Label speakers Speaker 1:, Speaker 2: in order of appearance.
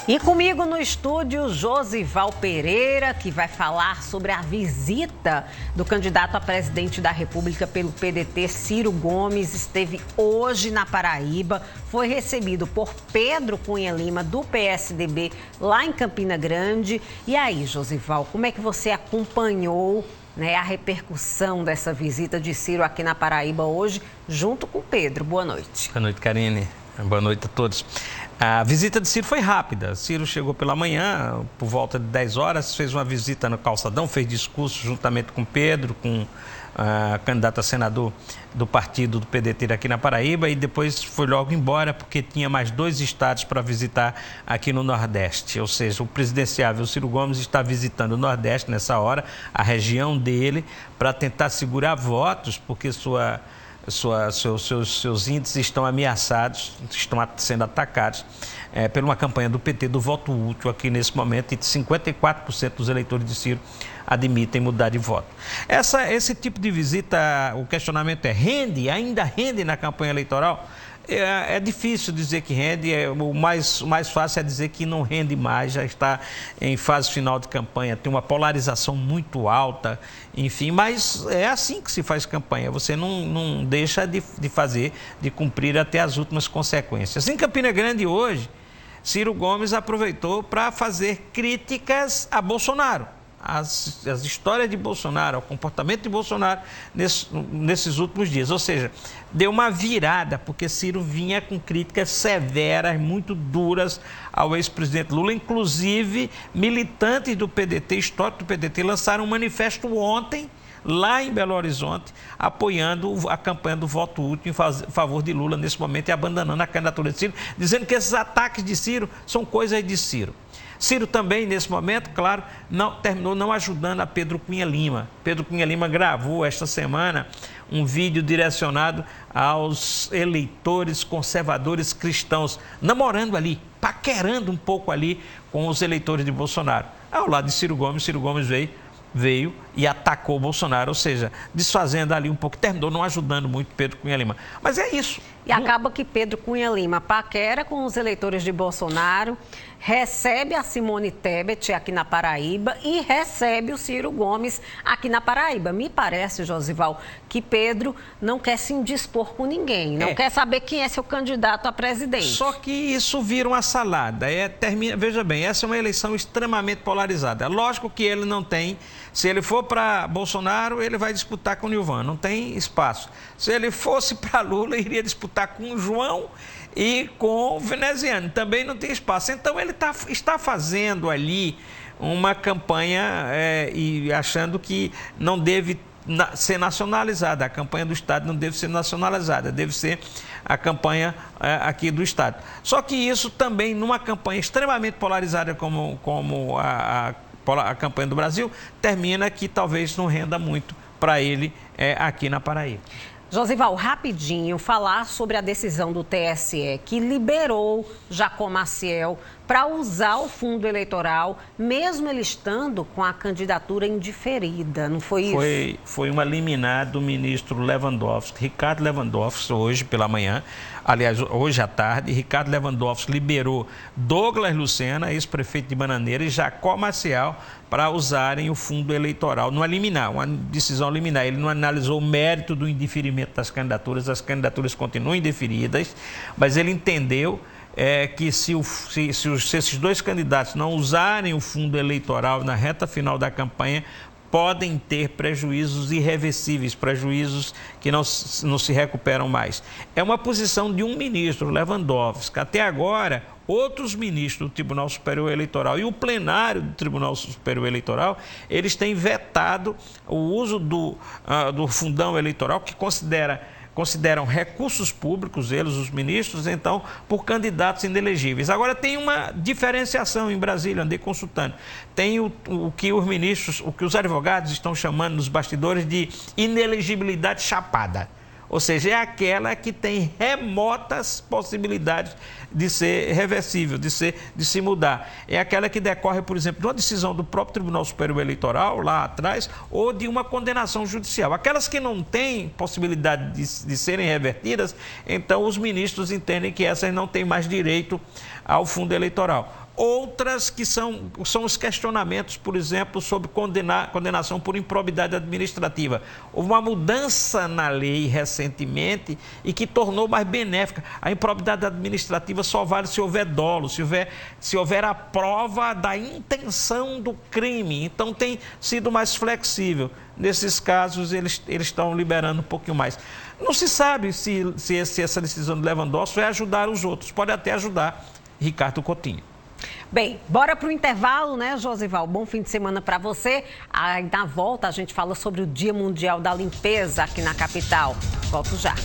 Speaker 1: E comigo no estúdio, Josival Pereira, que vai falar sobre a visita do candidato a presidente da República pelo PDT, Ciro Gomes. Esteve hoje na Paraíba, foi recebido por Pedro Cunha Lima, do PSDB, lá em Campina Grande. E aí, Josival, como é que você acompanhou, a repercussão dessa visita de Ciro aqui na Paraíba hoje, junto com o Pedro? Boa noite.
Speaker 2: Boa noite, Karine. Boa noite a todos. A visita de Ciro foi rápida. Ciro chegou pela manhã, por volta de 10 horas, fez uma visita no Calçadão, fez discurso juntamente com Pedro, com a candidata a senador do partido do PDT aqui na Paraíba, e depois foi logo embora porque tinha mais 2 estados para visitar aqui no Nordeste. Ou seja, o presidenciável Ciro Gomes está visitando o Nordeste nessa hora, a região dele, para tentar segurar votos, porque seus índices estão ameaçados, estão sendo atacados por uma campanha do PT do voto útil aqui nesse momento, e 54% dos eleitores de Ciro admitem mudar de voto. Esse tipo de visita, o questionamento é: ainda rende na campanha eleitoral? É difícil dizer que rende, o mais fácil é dizer que não rende mais, já está em fase final de campanha, tem uma polarização muito alta, enfim, mas é assim que se faz campanha, você não deixa de cumprir até as últimas consequências. Em Campina Grande hoje, Ciro Gomes aproveitou para fazer críticas a Bolsonaro. As histórias de Bolsonaro, o comportamento de Bolsonaro nesses últimos dias. Ou seja, deu uma virada, porque Ciro vinha com críticas severas, muito duras ao ex-presidente Lula. Inclusive, militantes do PDT, histórico do PDT, lançaram um manifesto ontem, lá em Belo Horizonte, apoiando a campanha do voto útil em favor de Lula nesse momento e abandonando a candidatura de Ciro, dizendo que esses ataques de Ciro são coisas de Ciro. Ciro também, nesse momento, claro, terminou não ajudando a Pedro Cunha Lima. Pedro Cunha Lima gravou esta semana um vídeo direcionado aos eleitores conservadores cristãos, namorando ali, paquerando um pouco ali com os eleitores de Bolsonaro. Ao lado de Ciro Gomes veio e atacou o Bolsonaro, ou seja, desfazendo ali um pouco, terminou não ajudando muito Pedro Cunha Lima. Mas é isso.
Speaker 1: E acaba que Pedro Cunha Lima paquera com os eleitores de Bolsonaro, recebe a Simone Tebet aqui na Paraíba e recebe o Ciro Gomes aqui na Paraíba. Me parece, Josival, que Pedro não quer se indispor com ninguém, não quer saber quem é seu candidato a presidente.
Speaker 2: Só que isso vira uma salada. Veja bem, essa é uma eleição extremamente polarizada. É lógico que ele não tem, se ele for para Bolsonaro, ele vai disputar com o Nilvan, não tem espaço. Se ele fosse para Lula, iria disputar com o João e com o Veneziano, também não tem espaço. Então ele está fazendo ali uma campanha e achando que não deve ser nacionalizada, a campanha do Estado não deve ser nacionalizada, deve ser a campanha aqui do Estado. Só que isso também, numa campanha extremamente polarizada como a campanha do Brasil, termina que talvez não renda muito para ele aqui na Paraíba.
Speaker 1: Josival, rapidinho, falar sobre a decisão do TSE que liberou Jacó Maciel para usar o fundo eleitoral, mesmo ele estando com a candidatura indeferida, não foi isso?
Speaker 2: Foi uma liminar do ministro Lewandowski, Ricardo Lewandowski, hoje pela manhã, aliás, hoje à tarde. Ricardo Lewandowski liberou Douglas Lucena, ex-prefeito de Bananeira, e Jacó Maciel para usarem o fundo eleitoral, numa liminar, uma decisão liminar. Ele não analisou o mérito do indeferimento das candidaturas, as candidaturas continuam indeferidas, mas ele entendeu que se esses 2 candidatos não usarem o fundo eleitoral na reta final da campanha, podem ter prejuízos irreversíveis, prejuízos que não se recuperam mais. É uma posição de um ministro, Lewandowski. Até agora, outros ministros do Tribunal Superior Eleitoral e o plenário do Tribunal Superior Eleitoral, eles têm vetado o uso do fundão eleitoral, que consideram recursos públicos, os ministros, então, por candidatos inelegíveis. Agora, tem uma diferenciação em Brasília, andei consultando. Tem o que os ministros, o que os advogados estão chamando nos bastidores de inelegibilidade chapada. Ou seja, é aquela que tem remotas possibilidades de ser reversível, de se mudar. É aquela que decorre, por exemplo, de uma decisão do próprio Tribunal Superior Eleitoral, lá atrás, ou de uma condenação judicial. Aquelas que não têm possibilidade de serem revertidas, então os ministros entendem que essas não têm mais direito ao fundo eleitoral. Outras que são os questionamentos, por exemplo, sobre condenação por improbidade administrativa. Houve uma mudança na lei recentemente e que tornou mais benéfica. A improbidade administrativa só vale se houver dolo, se houver a prova da intenção do crime. Então tem sido mais flexível. Nesses casos, eles estão liberando um pouquinho mais. Não se sabe se essa decisão do Lewandowski vai ajudar os outros. Pode até ajudar Ricardo Coutinho.
Speaker 1: Bem, bora para o intervalo, né, Josival? Bom fim de semana para você. Aí, na volta, a gente fala sobre o Dia Mundial da Limpeza aqui na capital. Volto já.